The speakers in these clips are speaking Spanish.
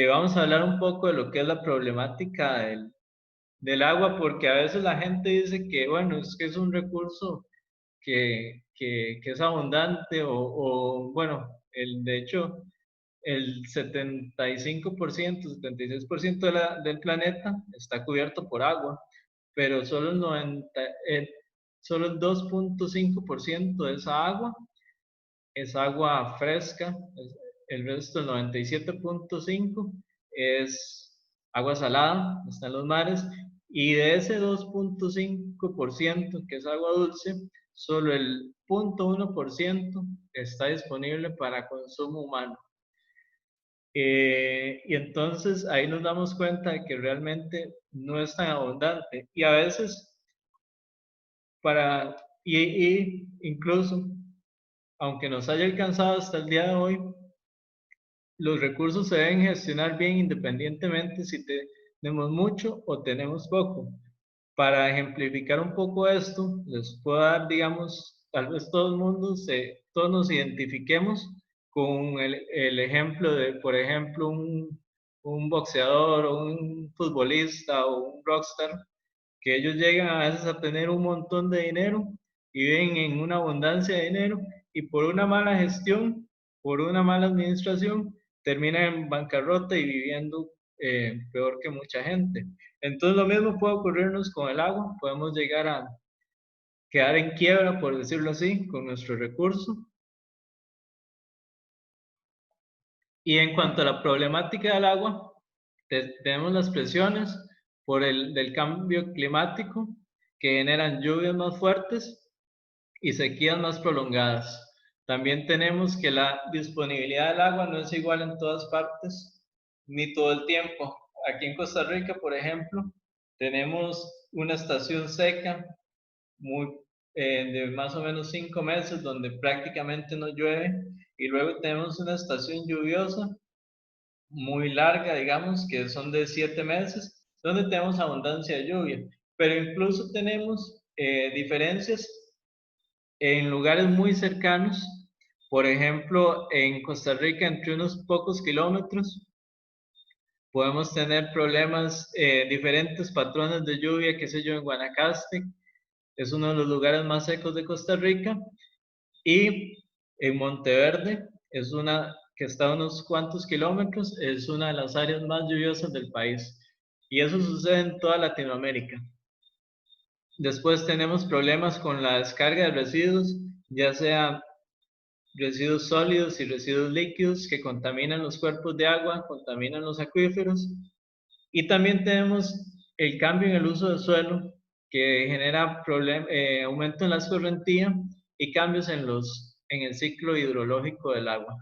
Vamos a hablar un poco de lo que es la problemática del agua, porque a veces la gente dice que, bueno, es que es un recurso que es abundante bueno, de hecho, el 75%, 76% del planeta está cubierto por agua, pero solo el 2,5% de esa agua es agua fresca, el resto, el 97,5% es agua salada, está en los mares, y de ese 2,5% que es agua dulce, solo el 0,1% está disponible para consumo humano. Y entonces ahí nos damos cuenta de que realmente no es tan abundante. Y a veces, y incluso, aunque nos haya alcanzado hasta el día de hoy, los recursos se deben gestionar bien independientemente si tenemos mucho o tenemos poco. Para ejemplificar un poco esto, les puedo dar, digamos, tal vez todos nos identifiquemos con el ejemplo de, por ejemplo, un boxeador o un futbolista o un rockstar, que ellos llegan a veces a tener un montón de dinero y viven en una abundancia de dinero y por una mala gestión, por una mala administración, terminan en bancarrota y viviendo peor que mucha gente. Entonces lo mismo puede ocurrirnos con el agua, podemos llegar a quedar en quiebra, por decirlo así, con nuestro recurso. Y en cuanto a la problemática del agua, tenemos las presiones del cambio climático que generan lluvias más fuertes y sequías más prolongadas. También tenemos que la disponibilidad del agua no es igual en todas partes ni todo el tiempo. Aquí en Costa Rica, por ejemplo, tenemos una estación seca muy, de más o menos 5 meses donde prácticamente no llueve y luego tenemos una estación lluviosa muy larga, digamos, que son de 7 meses, donde tenemos abundancia de lluvia. Pero incluso tenemos diferencias en lugares muy cercanos. Por ejemplo, en Costa Rica, entre unos pocos kilómetros, podemos tener problemas, diferentes patrones de lluvia, qué sé yo, en Guanacaste, es uno de los lugares más secos de Costa Rica, y en Monteverde, es una que está a unos cuantos kilómetros, es una de las áreas más lluviosas del país. Y eso sucede en toda Latinoamérica. Después tenemos problemas con la descarga de residuos, ya sea residuos sólidos y residuos líquidos que contaminan los cuerpos de agua, contaminan los acuíferos. Y también tenemos el cambio en el uso del suelo que genera aumento en la escorrentía y cambios en el ciclo hidrológico del agua,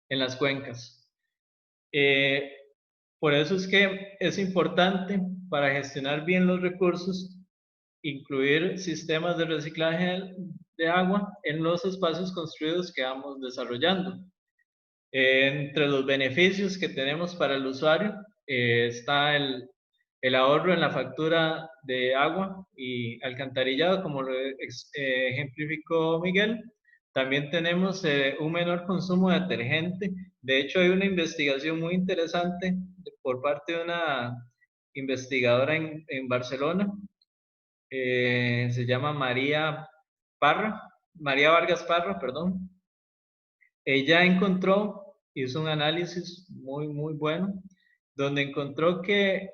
en las cuencas. Eh, por eso es que es importante para gestionar bien los recursos incluir sistemas de reciclaje de agua en los espacios construidos que vamos desarrollando. Entre los beneficios que tenemos para el usuario está el ahorro en la factura de agua y alcantarillado, como lo ejemplificó Miguel. También tenemos un menor consumo de detergente. De hecho, hay una investigación muy interesante por parte de una investigadora en Barcelona, se llama María Vargas Parra, perdón. Ella hizo un análisis muy, muy bueno, donde encontró que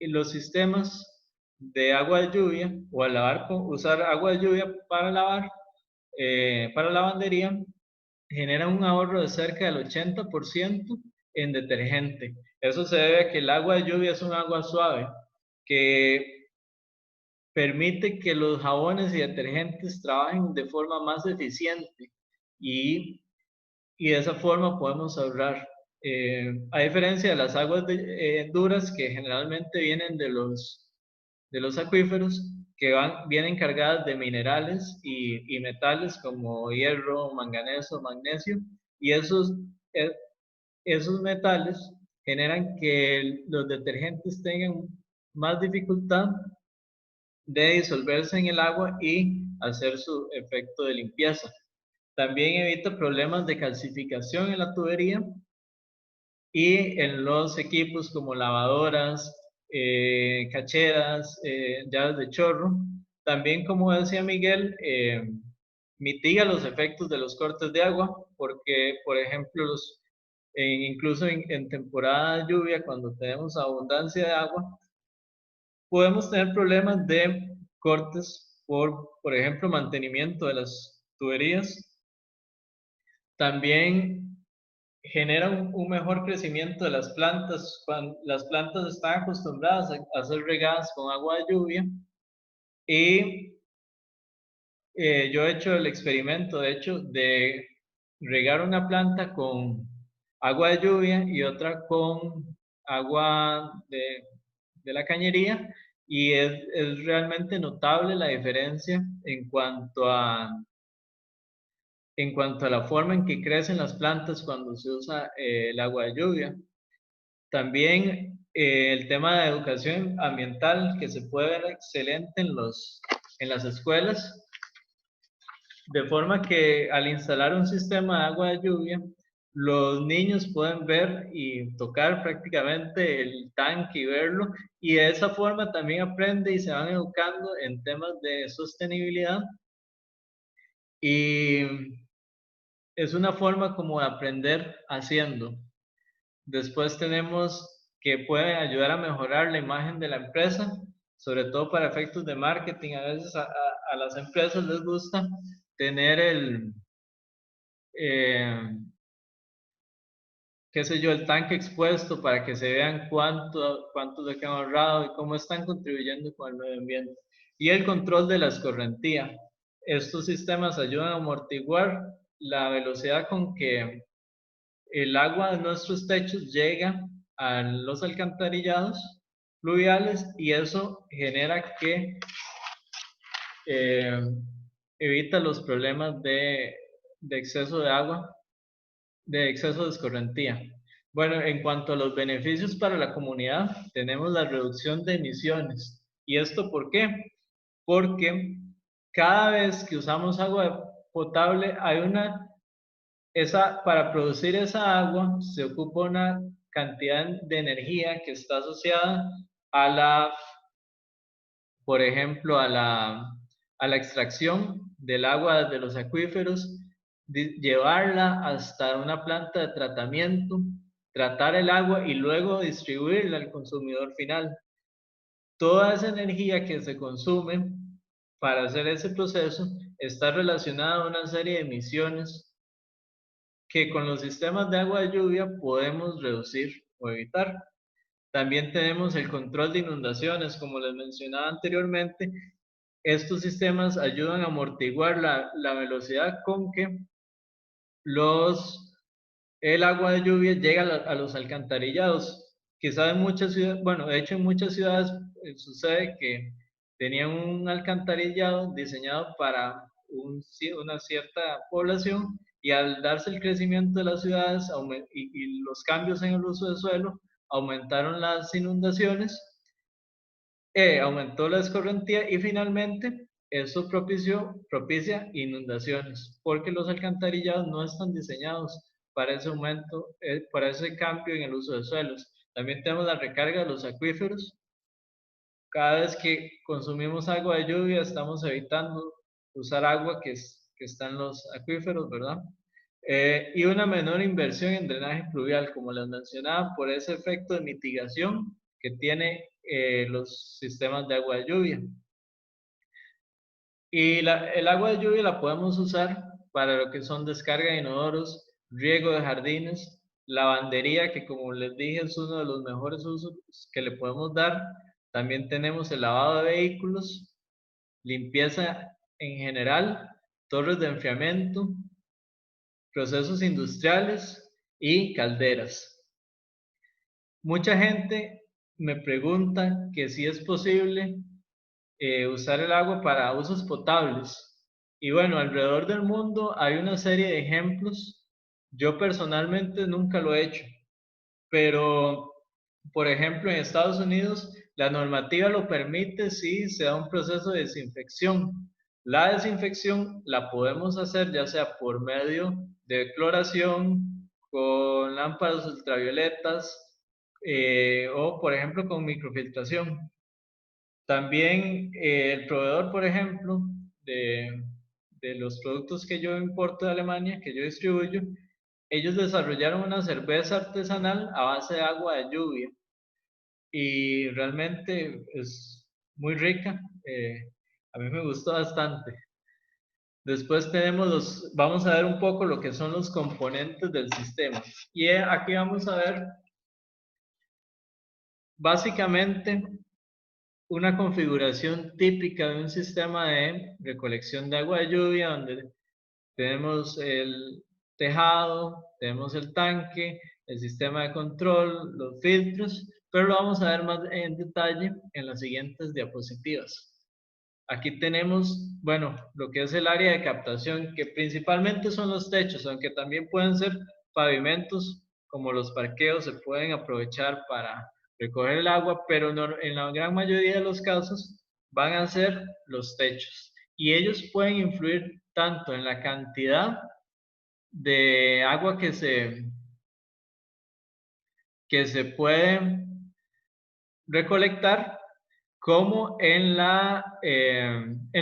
los sistemas de agua de lluvia, o al usar agua de lluvia para lavar, para lavandería, generan un ahorro de cerca del 80% en detergente. Eso se debe a que el agua de lluvia es un agua suave, que permite que los jabones y detergentes trabajen de forma más eficiente y, y de esa forma podemos ahorrar. A diferencia de las aguas duras que generalmente vienen de los acuíferos, que vienen cargadas de minerales y metales como hierro, manganeso, magnesio, y eh, esos metales generan que los detergentes tengan más dificultad de disolverse en el agua y hacer su efecto de limpieza. También evita problemas de calcificación en la tubería y en los equipos como lavadoras, cacheras, llaves de chorro. También, como decía Miguel, mitiga los efectos de los cortes de agua, porque, por ejemplo, incluso en temporada de lluvia, cuando tenemos abundancia de agua, podemos tener problemas de cortes por ejemplo, mantenimiento de las tuberías. También genera un mejor crecimiento de las plantas. Cuando las plantas están acostumbradas a ser regadas con agua de lluvia y yo he hecho el experimento, de hecho, de regar una planta con agua de lluvia y otra con agua de la cañería y es realmente notable la diferencia en cuanto a la forma en que crecen las plantas cuando se usa el agua de lluvia. También el tema de educación ambiental que se puede ver excelente en las escuelas, de forma que al instalar un sistema de agua de lluvia, los niños pueden ver y tocar prácticamente el tanque y verlo, y de esa forma también aprende y se van educando en temas de sostenibilidad. Y es una forma como de aprender haciendo. Después tenemos que pueden ayudar a mejorar la imagen de la empresa, sobre todo para efectos de marketing. A veces a las empresas les gusta tener eh, qué sé yo, el tanque expuesto para que se vean cuánto de que han ahorrado y cómo están contribuyendo con el medio ambiente. Y el control de la escorrentía. Estos sistemas ayudan a amortiguar la velocidad con que el agua de nuestros techos llega a los alcantarillados fluviales y eso genera que eh, evita los problemas de exceso de agua, de exceso de escorrentía. Bueno, en cuanto a los beneficios para la comunidad, tenemos la reducción de emisiones. ¿Y esto por qué? Porque cada vez que usamos agua potable hay para producir esa agua se ocupa una cantidad de energía que está asociada a por ejemplo, a la extracción del agua de los acuíferos, llevarla hasta una planta de tratamiento, tratar el agua y luego distribuirla al consumidor final. Toda esa energía que se consume para hacer ese proceso está relacionada a una serie de emisiones que con los sistemas de agua de lluvia podemos reducir o evitar. También tenemos el control de inundaciones, como les mencionaba anteriormente. Estos sistemas ayudan a amortiguar la velocidad con que el agua de lluvia llega a los alcantarillados. Quizá en muchas ciudades, bueno, de hecho en muchas ciudades sucede que tenían un alcantarillado diseñado para una cierta población y al darse el crecimiento de las ciudades y los cambios en el uso del suelo, aumentaron las inundaciones, aumentó la escorrentía y finalmente eso propicia inundaciones porque los alcantarillados no están diseñados para ese aumento, para ese cambio en el uso de suelos. También tenemos la recarga de los acuíferos. Cada vez que consumimos agua de lluvia estamos evitando usar agua que está en los acuíferos, ¿verdad? Y una menor inversión en drenaje pluvial, como les mencionaba, por ese efecto de mitigación que tiene los sistemas de agua de lluvia. Y el agua de lluvia la podemos usar para lo que son descarga de inodoros, riego de jardines, lavandería, que como les dije es uno de los mejores usos que le podemos dar. También tenemos el lavado de vehículos, limpieza en general, torres de enfriamiento, procesos industriales y calderas. Mucha gente me pregunta que si es posible usar el agua para usos potables. Y bueno, alrededor del mundo hay una serie de ejemplos. Yo personalmente nunca lo he hecho, pero por ejemplo en Estados Unidos la normativa lo permite si se da un proceso de desinfección. La desinfección la podemos hacer ya sea por medio de cloración, con lámparas ultravioletas o, por ejemplo, con microfiltración. También el proveedor, por ejemplo, de los productos que yo importo de Alemania, que yo distribuyo, ellos desarrollaron una cerveza artesanal a base de agua de lluvia y realmente es muy rica. A mí me gustó bastante. Después vamos a ver un poco lo que son los componentes del sistema. Y aquí vamos a ver básicamente una configuración típica de un sistema de recolección de agua de lluvia, donde tenemos el tejado, tenemos el tanque, el sistema de control, los filtros, pero lo vamos a ver más en detalle en las siguientes diapositivas. Aquí tenemos, bueno, lo que es el área de captación, que principalmente son los techos, aunque también pueden ser pavimentos, como los parqueos, se pueden aprovechar para recoger el agua, pero en la gran mayoría de los casos van a ser los techos. Y ellos pueden influir tanto en la cantidad de agua que se puede recolectar, como en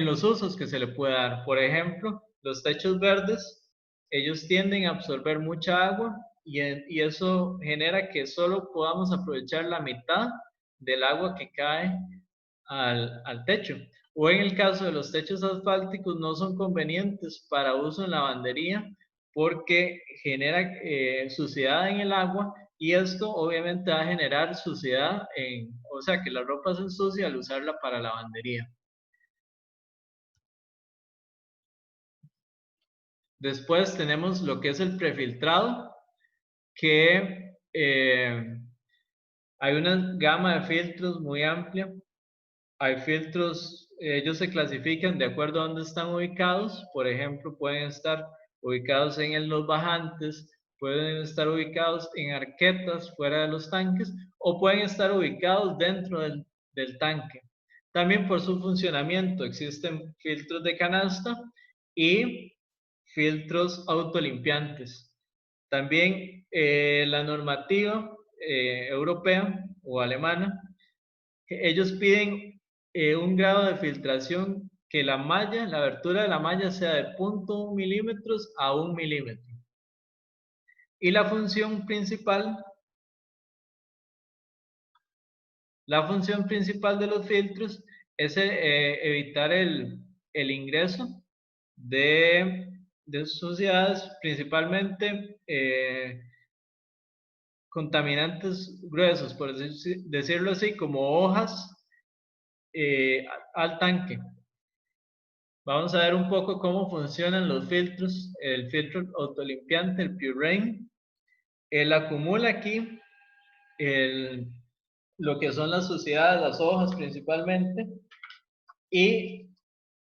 los usos que se le puede dar. Por ejemplo, los techos verdes, ellos tienden a absorber mucha agua y eso genera que solo podamos aprovechar la mitad del agua que cae al techo. O en el caso de los techos asfálticos, no son convenientes para uso en lavandería porque genera suciedad en el agua y esto obviamente va a generar suciedad o sea que la ropa se ensucia al usarla para lavandería. Después tenemos lo que es el prefiltrado, que hay una gama de filtros muy amplia. Hay filtros, ellos se clasifican de acuerdo a dónde están ubicados. Por ejemplo, pueden estar ubicados en los bajantes, pueden estar ubicados en arquetas fuera de los tanques o pueden estar ubicados dentro del tanque. También por su funcionamiento existen filtros de canasta y filtros autolimpiantes. También la normativa europea o alemana, ellos piden un grado de filtración que la abertura de la malla sea de 0.1 milímetros a 1 milímetro. Y la función principal de los filtros es evitar el ingreso de suciedades, principalmente contaminantes gruesos, por decirlo así, como hojas al tanque. Vamos a ver un poco cómo funcionan los filtros. El filtro autolimpiante, el Pure Rain, él acumula aquí lo que son las suciedades, las hojas principalmente, y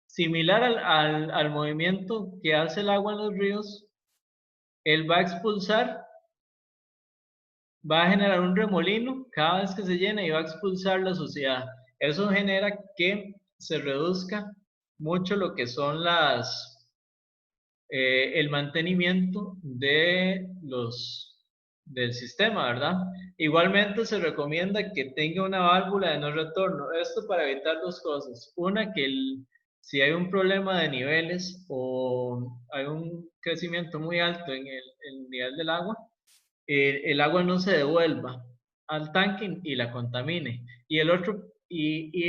similar al movimiento que hace el agua en los ríos, él va a expulsar, va a generar un remolino cada vez que se llena y va a expulsar la suciedad. Eso genera que se reduzca mucho lo que son el mantenimiento del sistema, ¿verdad? Igualmente se recomienda que tenga una válvula de no retorno. Esto para evitar dos cosas. Una, que si hay un problema de niveles o hay un crecimiento muy alto en el nivel del agua, el agua no se devuelva al tanque y la contamine. Y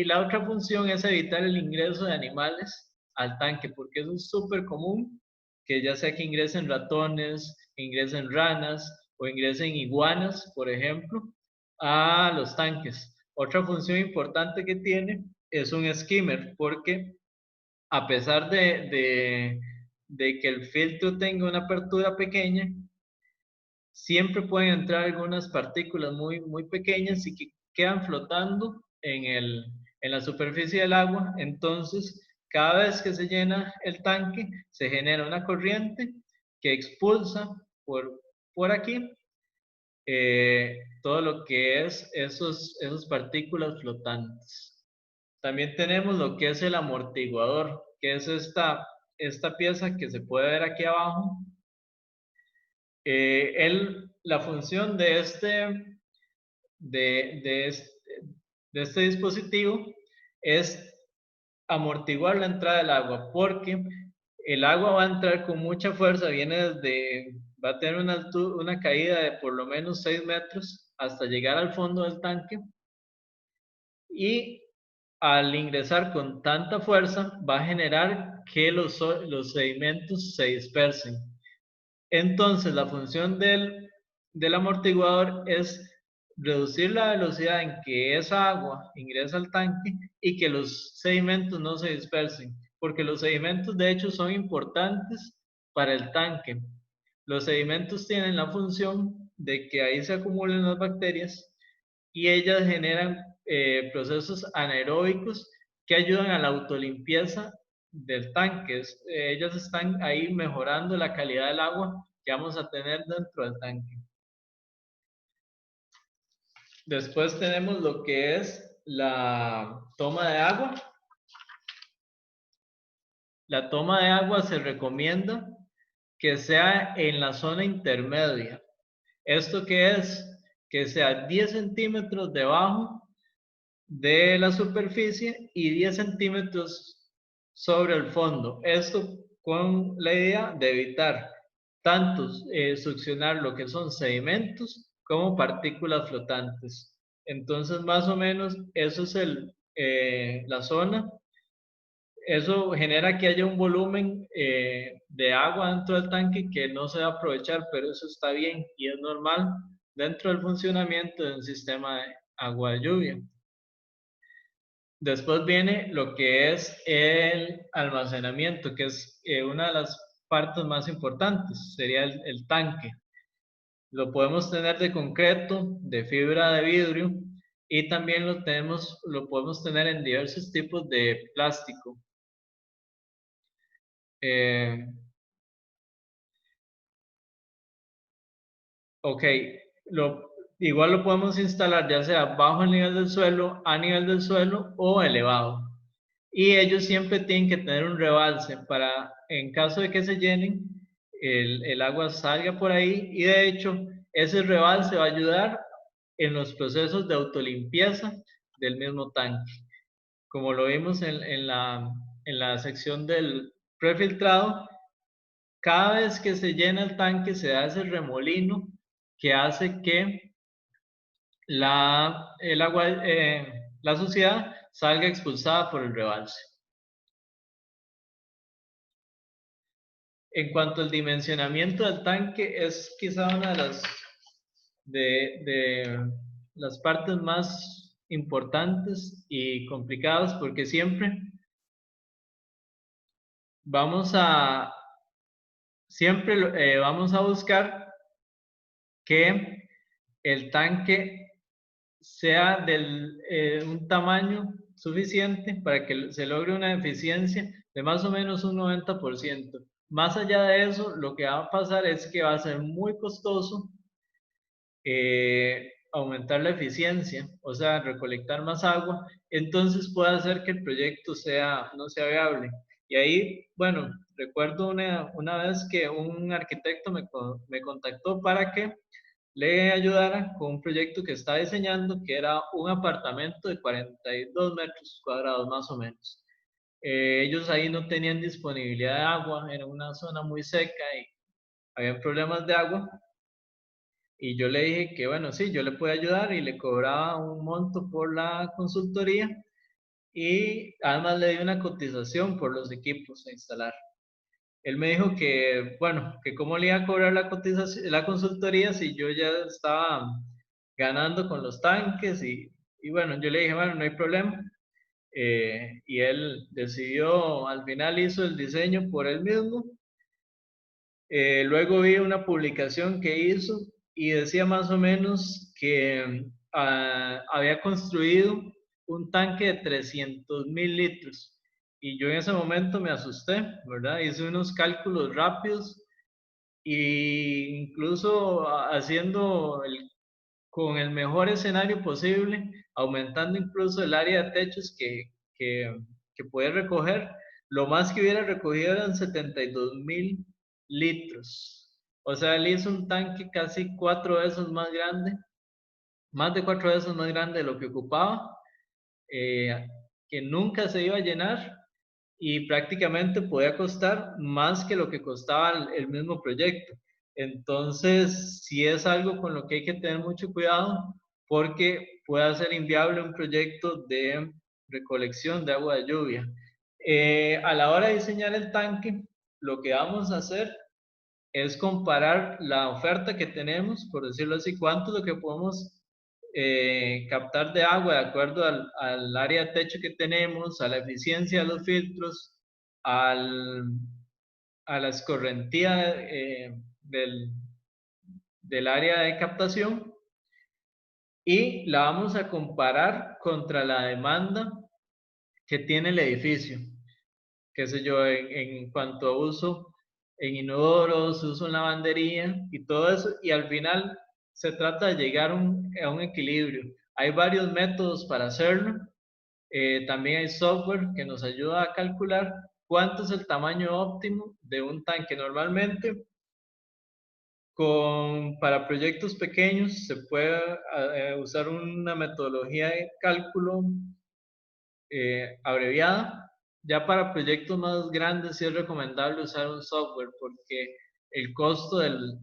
la otra función es evitar el ingreso de animales al tanque, porque eso es súper común, que ya sea que ingresen ratones, ingresen ranas o ingresen iguanas, por ejemplo, a los tanques. Otra función importante que tiene es un skimmer, porque a pesar de que el filtro tenga una apertura pequeña, siempre pueden entrar algunas partículas muy, muy pequeñas y que quedan flotando en la superficie del agua. Entonces, cada vez que se llena el tanque, se genera una corriente que expulsa por aquí todo lo que es esas partículas flotantes. También tenemos lo que es el amortiguador, que es esta pieza que se puede ver aquí abajo. La función de este dispositivo es amortiguar la entrada del agua, porque el agua va a entrar con mucha fuerza, va a tener una caída de por lo menos 6 metros hasta llegar al fondo del tanque, y al ingresar con tanta fuerza va a generar que los sedimentos se dispersen. Entonces, la función del amortiguador es reducir la velocidad en que esa agua ingresa al tanque y que los sedimentos no se dispersen, porque los sedimentos de hecho son importantes para el tanque. Los sedimentos tienen la función de que ahí se acumulen las bacterias y ellas generan procesos anaeróbicos que ayudan a la autolimpieza del tanque. Ellas están ahí mejorando la calidad del agua que vamos a tener dentro del tanque. Después tenemos lo que es la toma de agua. La toma de agua se recomienda que sea en la zona intermedia. ¿Esto qué es? Que sea 10 centímetros debajo de la superficie y 10 centímetros sobre el fondo. Esto con la idea de evitar tanto succionar lo que son sedimentos como partículas flotantes. Entonces, más o menos, eso es la zona. Eso genera que haya un volumen de agua dentro del tanque que no se va a aprovechar, pero eso está bien y es normal dentro del funcionamiento de un sistema de agua de lluvia. Después viene lo que es el almacenamiento, que es una de las partes más importantes, sería el tanque. Lo podemos tener de concreto, de fibra de vidrio, y también lo podemos tener en diversos tipos de plástico. Eh, ok, igual lo podemos instalar ya sea bajo el nivel del suelo, a nivel del suelo o elevado. Y ellos siempre tienen que tener un rebalse para, en caso de que se llenen, el agua salga por ahí, y de hecho ese rebalse va a ayudar en los procesos de autolimpieza del mismo tanque. Como lo vimos en la sección del prefiltrado, cada vez que se llena el tanque se da ese remolino que hace que la suciedad salga expulsada por el rebalse. En cuanto al dimensionamiento del tanque, es quizá una de las partes más importantes y complicadas, porque vamos a, vamos a buscar que el tanque sea de un tamaño suficiente para que se logre una eficiencia de más o menos un 90%. Más allá de eso, lo que va a pasar es que va a ser muy costoso aumentar la eficiencia, o sea, recolectar más agua, entonces puede hacer que el proyecto no sea viable. Y ahí, bueno, recuerdo una vez que un arquitecto me contactó para que le ayudara con un proyecto que estaba diseñando, que era un apartamento de 42 metros cuadrados más o menos. Ellos ahí no tenían disponibilidad de agua, era una zona muy seca y había problemas de agua. Y yo le dije que, bueno, sí, yo le puedo ayudar, y le cobraba un monto por la consultoría, y además le di una cotización por los equipos a instalar. Él me dijo que, bueno, que cómo le iba a cobrar la consultoría si yo ya estaba ganando con los tanques, y bueno, yo le dije, bueno, no hay problema. Y él decidió, al final hizo el diseño por él mismo. Luego vi una publicación que hizo y decía más o menos que había construido un tanque de 300.000 litros. Y yo en ese momento me asusté, ¿verdad? Hice unos cálculos rápidos, e incluso con el mejor escenario posible, aumentando incluso el área de techos que puede recoger. Lo más que hubiera recogido eran 72.000 litros. O sea, él hizo un tanque casi 4 veces más grande, más de 4 veces más grande de lo que ocupaba, que nunca se iba a llenar y prácticamente podía costar más que lo que costaba el mismo proyecto. Entonces, sí es algo con lo que hay que tener mucho cuidado porque puede hacer inviable un proyecto de recolección de agua de lluvia. A la hora de diseñar el tanque, lo que vamos a hacer es comparar la oferta que tenemos, por decirlo así, cuánto es lo que podemos captar de agua de acuerdo al área de techo que tenemos, a la eficiencia de los filtros, al, a la escorrentía del área de captación y la vamos a comparar contra la demanda que tiene el edificio, qué sé yo, en cuanto a uso en inodoros, uso en lavandería y todo eso, y al final se trata de llegar a un equilibrio. Hay varios métodos para hacerlo. También hay software que nos ayuda a calcular cuánto es el tamaño óptimo de un tanque. Normalmente, para proyectos pequeños se puede usar una metodología de cálculo abreviada. Ya para proyectos más grandes sí es recomendable usar un software porque el costo del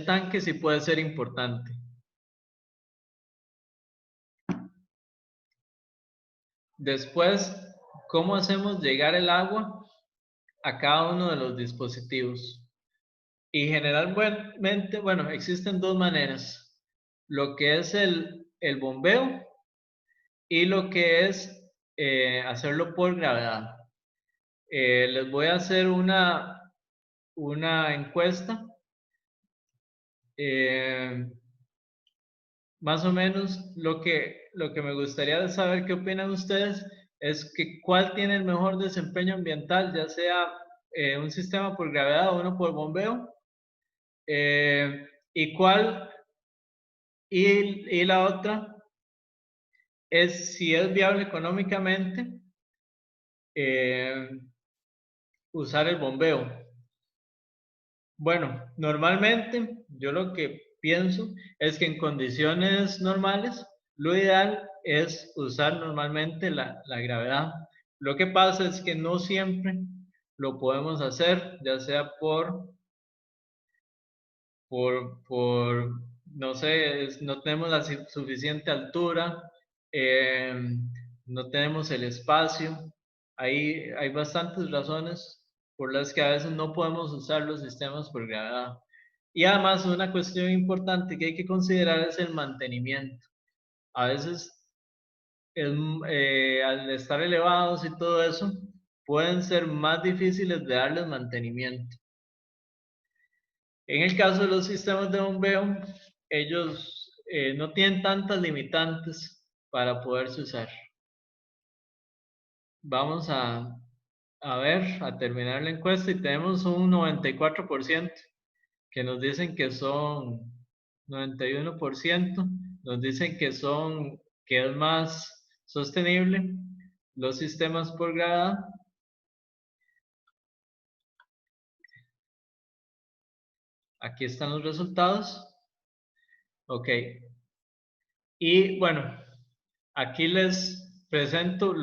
tanque sí puede ser importante. Después, ¿cómo hacemos llegar el agua a cada uno de los dispositivos? Y generalmente, bueno, existen dos maneras. Lo que es el bombeo y lo que es hacerlo por gravedad. Les voy a hacer una encuesta. Eh, Más o menos lo que me gustaría saber qué opinan ustedes es que cuál tiene el mejor desempeño ambiental, ya sea un sistema por gravedad o uno por bombeo, eh, y cuál, y la otra es si es viable económicamente eh, usar el bombeo. Bueno, normalmente yo lo que pienso es que en condiciones normales lo ideal es usar normalmente la gravedad. Lo que pasa es que no siempre lo podemos hacer, ya sea por no sé, no tenemos la suficiente altura, eh, no tenemos el espacio. Hay bastantes razones por las que a veces no podemos usar los sistemas por gravedad. Y además una cuestión importante que hay que considerar es el mantenimiento. A veces al estar elevados y todo eso, pueden ser más difíciles de darles mantenimiento. En el caso de los sistemas de bombeo, ellos no tienen tantas limitantes para poderse usar. Vamos a ver, a terminar la encuesta y tenemos un 94% que nos dicen que son 91%, nos dicen que es más sostenible los sistemas por grada. Aquí están los resultados. Ok. Y bueno, aquí les presento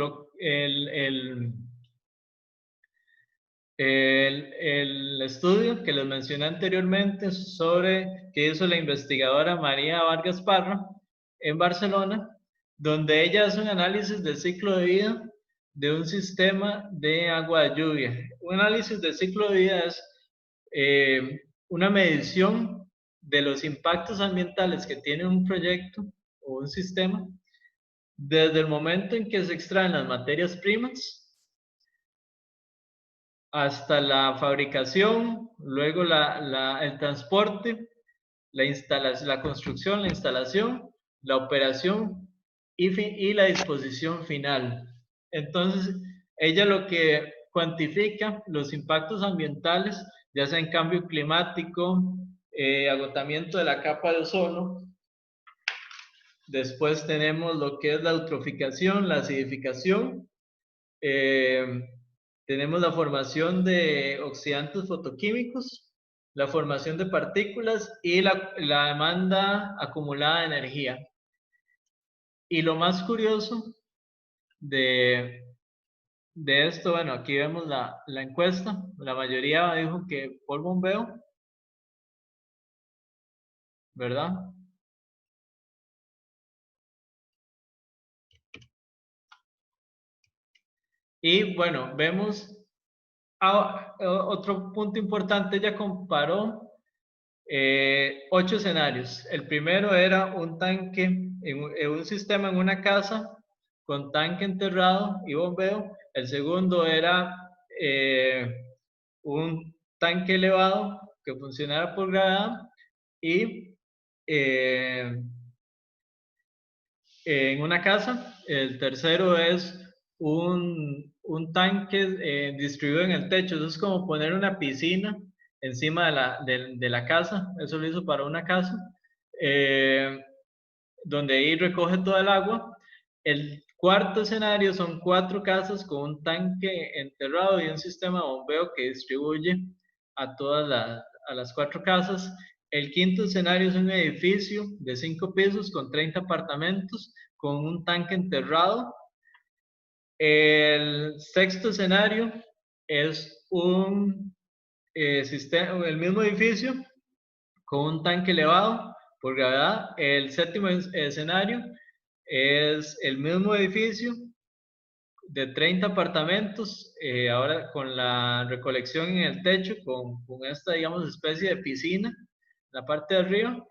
el estudio que les mencioné anteriormente sobre que hizo la investigadora María Vargas Parra en Barcelona, donde ella hace un análisis del ciclo de vida de un sistema de agua de lluvia. Un análisis del ciclo de vida es una medición de los impactos ambientales que tiene un proyecto o un sistema desde el momento en que se extraen las materias primas hasta la fabricación, luego el transporte, la construcción, la instalación, la operación y la disposición final. Entonces, ella lo que cuantifica los impactos ambientales, ya sea en cambio climático, agotamiento de la capa de ozono. Después tenemos lo que es la eutroficación, la acidificación. Eh, Tenemos la formación de oxidantes fotoquímicos, la formación de partículas y la demanda acumulada de energía. Y lo más curioso de, esto, bueno, aquí vemos la encuesta, la mayoría dijo que por bombeo, ¿verdad? Y bueno, vemos otro punto importante, ella comparó 8 escenarios. El primero era un tanque, en un sistema en una casa con tanque enterrado y bombeo. El segundo era eh, un tanque elevado que funcionara por gravedad y eh, en una casa. El tercero es un tanque distribuido en el techo. Eso es como poner una piscina encima de la casa. Eso lo hizo para una casa, eh, donde ahí recoge todo el agua. El cuarto escenario son 4 casas con un tanque enterrado y un sistema de bombeo que distribuye a las 4 casas. El quinto escenario es un edificio de 5 pisos con 30 apartamentos con un tanque enterrado. El sexto escenario es un sistema, el mismo edificio con un tanque elevado por gravedad. El séptimo escenario es el mismo edificio de 30 apartamentos, ahora con la recolección en el techo, con esta, digamos, especie de piscina en la parte de arriba.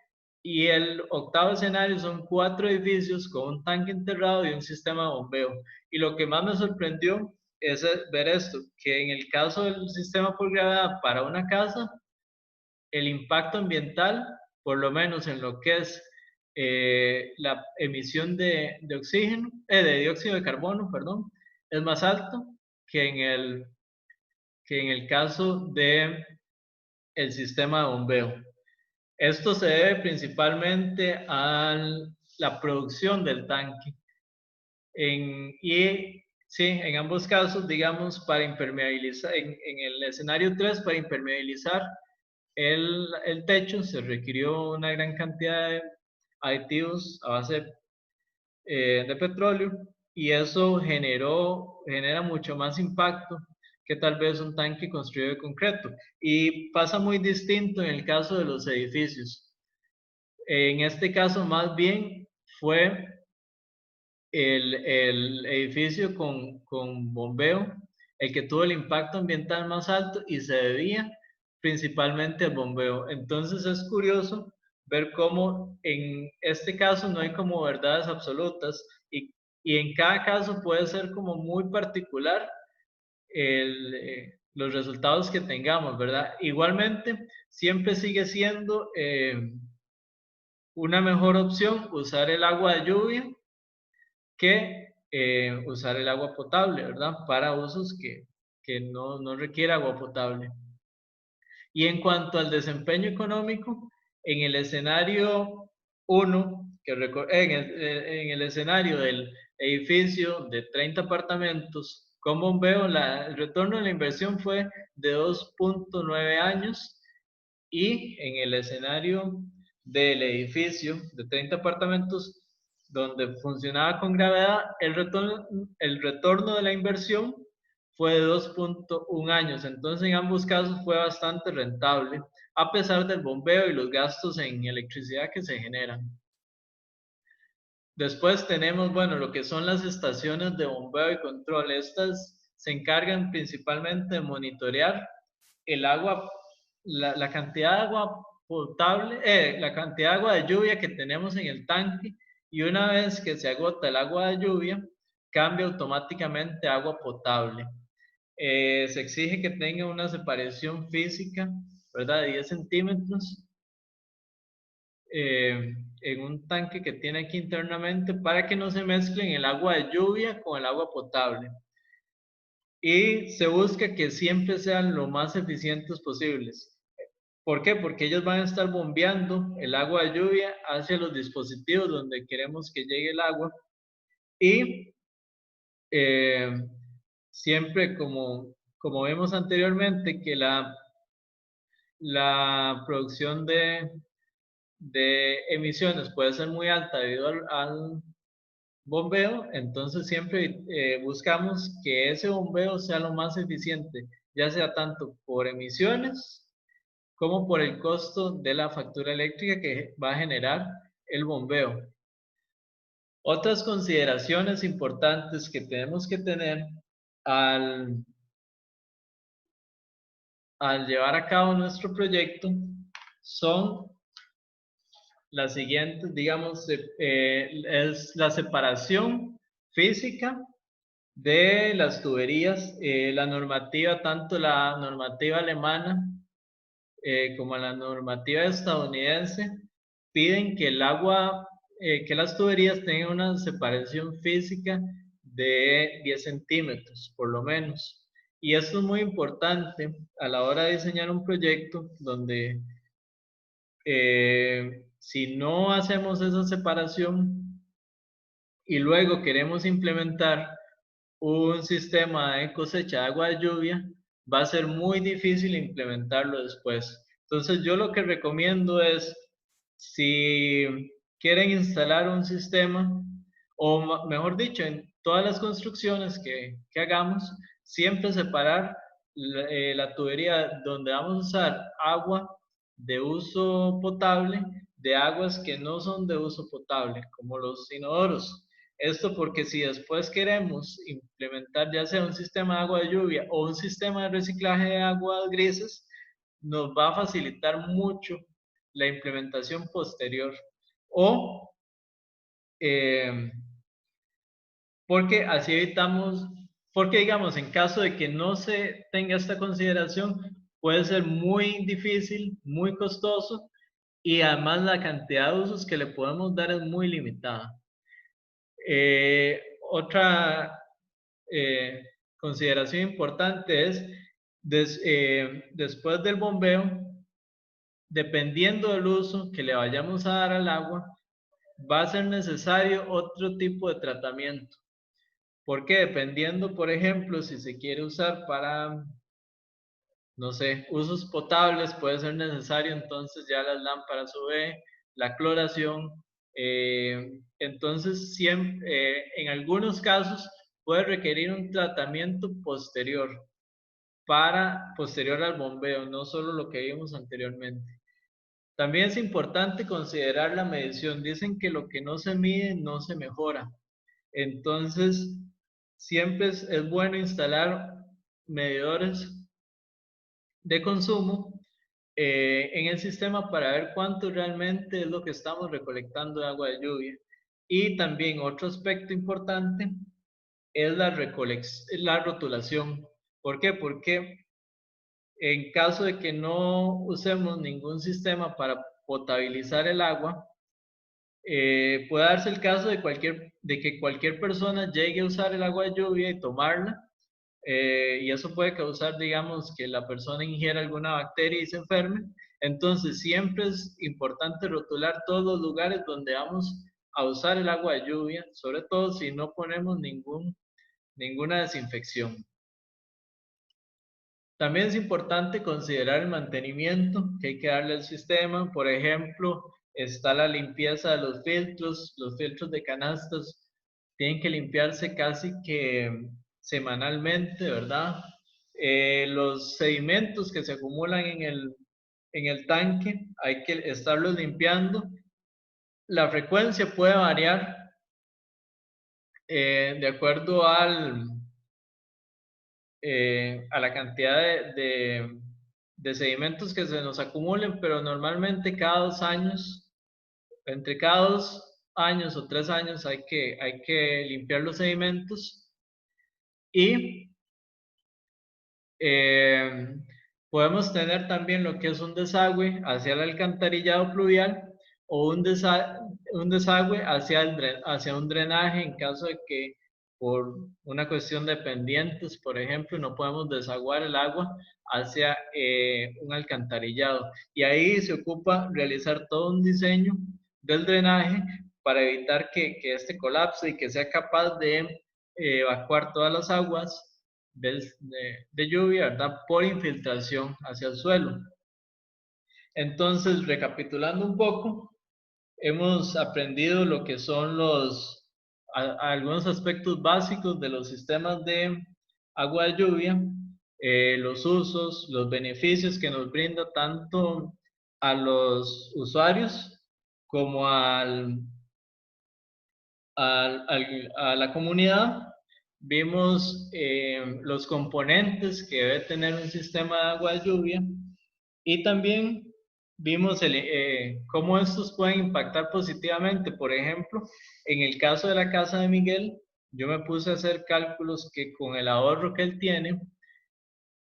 Y el octavo escenario son 4 edificios con un tanque enterrado y un sistema de bombeo. Y lo que más me sorprendió es ver esto, que en el caso del sistema por gravedad para una casa, el impacto ambiental, por lo menos en lo que es la emisión de oxígeno, de dióxido de carbono, perdón, es más alto que que en el caso de el sistema de bombeo. Esto se debe principalmente a la producción del tanque. Y sí, en ambos casos, digamos, para impermeabilizar, en el escenario 3 para impermeabilizar el techo se requirió una gran cantidad de aditivos a base de petróleo y eso genera mucho más impacto que tal vez un tanque construido de concreto. Y pasa muy distinto en el caso de los edificios. En este caso, más bien fue el edificio con bombeo el que tuvo el impacto ambiental más alto y se debía principalmente al bombeo. Entonces es curioso ver cómo en este caso no hay como verdades absolutas y en cada caso puede ser como muy particular los resultados que tengamos, ¿verdad? Igualmente, siempre sigue siendo una mejor opción usar el agua de lluvia que usar el agua potable, ¿verdad? Para usos que no requiere agua potable. Y en cuanto al desempeño económico, en el escenario 1, en el escenario del edificio de 30 apartamentos con bombeo, el retorno de la inversión fue de 2.9 años y en el escenario del edificio de 30 apartamentos donde funcionaba con gravedad, el retorno de la inversión fue de 2.1 años. Entonces, en ambos casos fue bastante rentable, a pesar del bombeo y los gastos en electricidad que se generan. Después tenemos, bueno, lo que son las estaciones de bombeo y control. Estas se encargan principalmente de monitorear el agua, la cantidad de agua potable, la cantidad de agua de lluvia que tenemos en el tanque y una vez que se agota el agua de lluvia, cambia automáticamente a agua potable. Se exige que tenga una separación física, ¿verdad? De 10 centímetros en un tanque que tiene aquí internamente para que no se mezclen el agua de lluvia con el agua potable. Y se busca que siempre sean lo más eficientes posibles. ¿Por qué? Porque ellos van a estar bombeando el agua de lluvia hacia los dispositivos donde queremos que llegue el agua y eh, siempre como vemos anteriormente que la producción de emisiones puede ser muy alta debido al bombeo, entonces siempre buscamos que ese bombeo sea lo más eficiente, ya sea tanto por emisiones como por el costo de la factura eléctrica que va a generar el bombeo. Otras consideraciones importantes que tenemos que tener al, al llevar a cabo nuestro proyecto son las siguientes, digamos, es la separación física de las tuberías, la normativa, tanto la normativa alemana como la normativa estadounidense, piden que el agua, que las tuberías tengan una separación física de 10 centímetros, por lo menos. Y esto es muy importante a la hora de diseñar un proyecto donde si no hacemos esa separación y luego queremos implementar un sistema de cosecha de agua de lluvia, va a ser muy difícil implementarlo después. Entonces yo lo que recomiendo es, si quieren instalar un sistema, o mejor dicho, en todas las construcciones que hagamos, siempre separar la tubería donde vamos a usar agua de uso potable de aguas que no son de uso potable, como los inodoros. Esto porque si después queremos implementar ya sea un sistema de agua de lluvia o un sistema de reciclaje de aguas grises, nos va a facilitar mucho la implementación posterior. O eh, porque así evitamos, porque digamos, en caso de que no se tenga esta consideración, puede ser muy difícil, muy costoso y además la cantidad de usos que le podemos dar es muy limitada. Otra eh, consideración importante es, después del bombeo, dependiendo del uso que le vayamos a dar al agua, va a ser necesario otro tipo de tratamiento. Porque dependiendo, por ejemplo, si se quiere usar para, no sé, usos potables, puede ser necesario entonces ya las lámparas UV, la cloración. Entonces, siempre, en algunos casos puede requerir un tratamiento posterior al bombeo, no solo lo que vimos anteriormente. También es importante considerar la medición. Dicen que lo que no se mide no se mejora. Entonces, siempre es bueno instalar medidores de consumo en el sistema para ver cuánto realmente es lo que estamos recolectando de agua de lluvia. Y también otro aspecto importante es la rotulación. ¿Por qué? Porque en caso de que no usemos ningún sistema para potabilizar el agua, puede darse el caso de que cualquier persona llegue a usar el agua de lluvia y tomarla, y eso puede causar, digamos, que la persona ingiera alguna bacteria y se enferme. Entonces, siempre es importante rotular todos los lugares donde vamos a usar el agua de lluvia, sobre todo si no ponemos ninguna desinfección. También es importante considerar el mantenimiento que hay que darle al sistema. Por ejemplo, está la limpieza de los filtros de canastas tienen que limpiarse casi que semanalmente, ¿verdad? Los sedimentos que se acumulan en el tanque hay que estarlos limpiando. La frecuencia puede variar de acuerdo a la cantidad de sedimentos que se nos acumulen, pero normalmente cada 2 años, entre cada 2 años o 3 años hay que limpiar los sedimentos y eh, podemos tener también lo que es un desagüe hacia el alcantarillado pluvial o un desagüe hacia un drenaje en caso de que por una cuestión de pendientes, por ejemplo, no podemos desaguar el agua hacia un alcantarillado. Y ahí se ocupa realizar todo un diseño del drenaje para evitar que este colapse y que sea capaz de evacuar todas las aguas de lluvia, ¿verdad? Por infiltración hacia el suelo. Entonces, recapitulando un poco, hemos aprendido lo que son algunos aspectos básicos de los sistemas de agua de lluvia, los usos, los beneficios que nos brinda tanto a los usuarios como a la comunidad. Vimos los componentes que debe tener un sistema de agua de lluvia y también vimos cómo estos pueden impactar positivamente. Por ejemplo, en el caso de la casa de Miguel, yo me puse a hacer cálculos que con el ahorro que él tiene,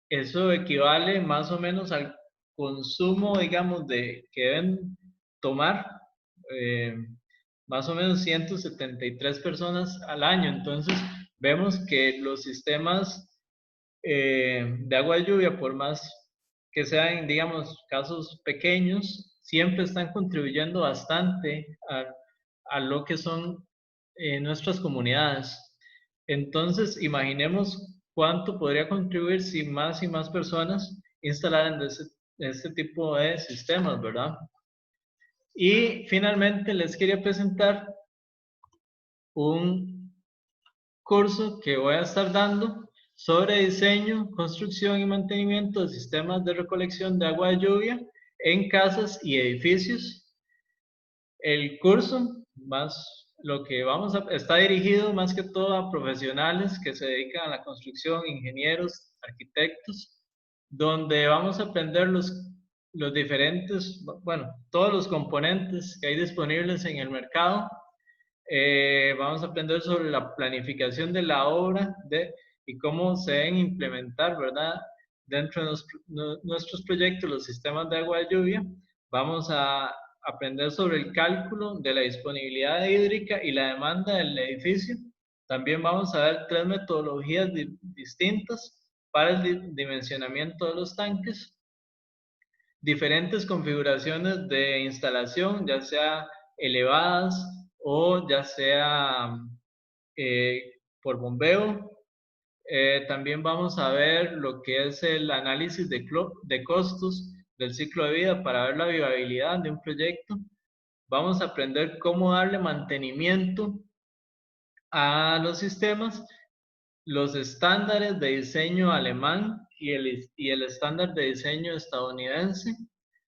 eso equivale más o menos al consumo, digamos, que deben tomar eh, más o menos 173 personas al año. Entonces, vemos que los sistemas de agua de lluvia, por más que sean, digamos, casos pequeños, siempre están contribuyendo bastante a lo que son nuestras comunidades. Entonces, imaginemos cuánto podría contribuir si más y más personas instalaran este tipo de sistemas, ¿verdad? Y finalmente les quería presentar un curso que voy a estar dando sobre diseño, construcción y mantenimiento de sistemas de recolección de agua de lluvia en casas y edificios. El curso, más lo que está dirigido más que todo a profesionales que se dedican a la construcción, ingenieros, arquitectos, donde vamos a aprender los diferentes, bueno, todos los componentes que hay disponibles en el mercado. Vamos a aprender sobre la planificación de la obra y cómo se deben implementar, ¿verdad? Dentro de nuestros proyectos, los sistemas de agua de lluvia. Vamos a aprender sobre el cálculo de la disponibilidad hídrica y la demanda del edificio. También vamos a ver 3 metodologías distintas para el dimensionamiento de los tanques, diferentes configuraciones de instalación, ya sea elevadas o ya sea por bombeo. También vamos a ver lo que es el análisis de costos del ciclo de vida para ver la viabilidad de un proyecto. Vamos a aprender cómo darle mantenimiento a los sistemas, los estándares de diseño alemán y el estándar de diseño estadounidense.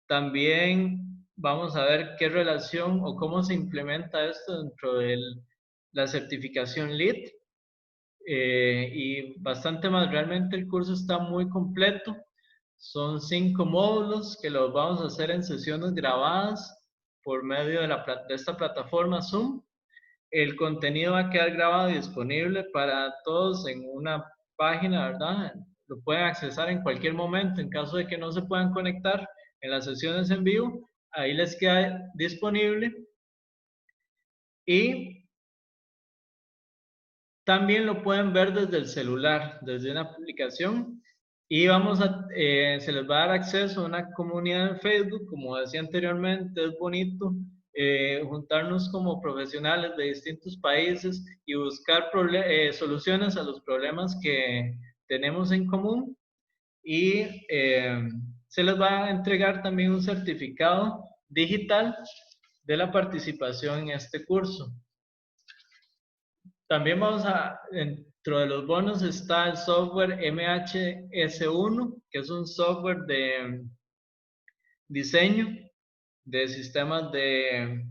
También vamos a ver qué relación o cómo se implementa esto dentro de la certificación LEED y bastante más. Realmente el curso está muy completo. Son 5 módulos que los vamos a hacer en sesiones grabadas por medio de esta plataforma Zoom. El contenido va a quedar grabado y disponible para todos en una página, ¿verdad? Lo pueden accesar en cualquier momento en caso de que no se puedan conectar en las sesiones en vivo. Ahí les queda disponible. Y también lo pueden ver desde el celular, desde una aplicación. Y se les va a dar acceso a una comunidad en Facebook, como decía anteriormente, es bonito juntarnos como profesionales de distintos países y buscar soluciones a los problemas que tenemos en común. Y se les va a entregar también un certificado digital de la participación en este curso. También dentro de los bonos está el software MHS1, que es un software de diseño de sistemas de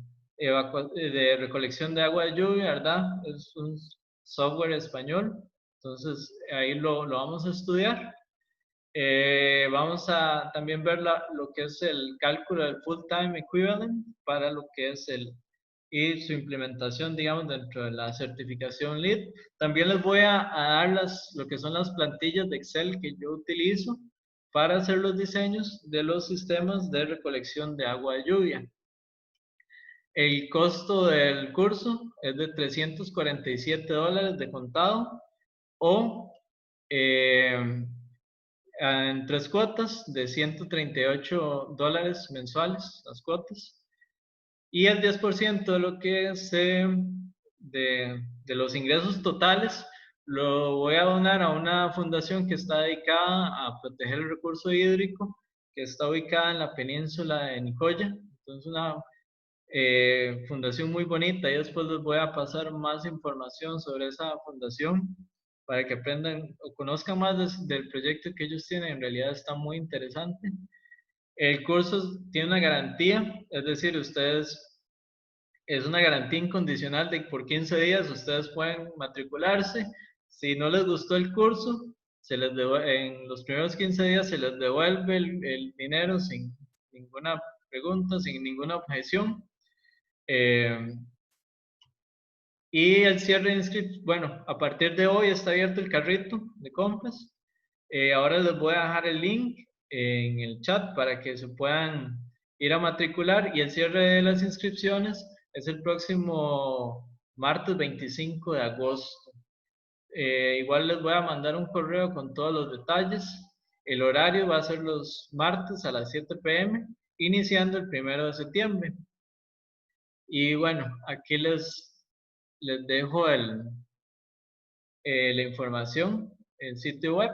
recolección de agua de lluvia, ¿verdad? Es un software español, entonces ahí lo vamos a estudiar. Vamos a también ver lo que es el cálculo del full time equivalent para lo que es y su implementación, digamos, dentro de la certificación LEED. También les voy a dar lo que son las plantillas de Excel que yo utilizo para hacer los diseños de los sistemas de recolección de agua de lluvia. El costo del curso es de $347 de contado o en 3 cuotas de $138 mensuales, las cuotas. Y el 10% de lo que de los ingresos totales lo voy a donar a una fundación que está dedicada a proteger el recurso hídrico que está ubicada en la península de Nicoya. Entonces, una fundación muy bonita, y después les voy a pasar más información sobre esa fundación para que aprendan o conozcan más del proyecto que ellos tienen. En realidad está muy interesante. El curso tiene una garantía, es decir, es una garantía incondicional de que por 15 días ustedes pueden matricularse. Si no les gustó el curso, en los primeros 15 días se les devuelve el dinero sin ninguna pregunta, sin ninguna objeción. Y el cierre de inscripción, bueno, a partir de hoy está abierto el carrito de compras. Ahora les voy a dejar el link en el chat para que se puedan ir a matricular, y el cierre de las inscripciones es el próximo martes 25 de agosto. Igual les voy a mandar un correo con todos los detalles. El horario va a ser los martes a las 7 p.m., iniciando el 1 de septiembre. Y bueno, aquí les dejo la información, el sitio web.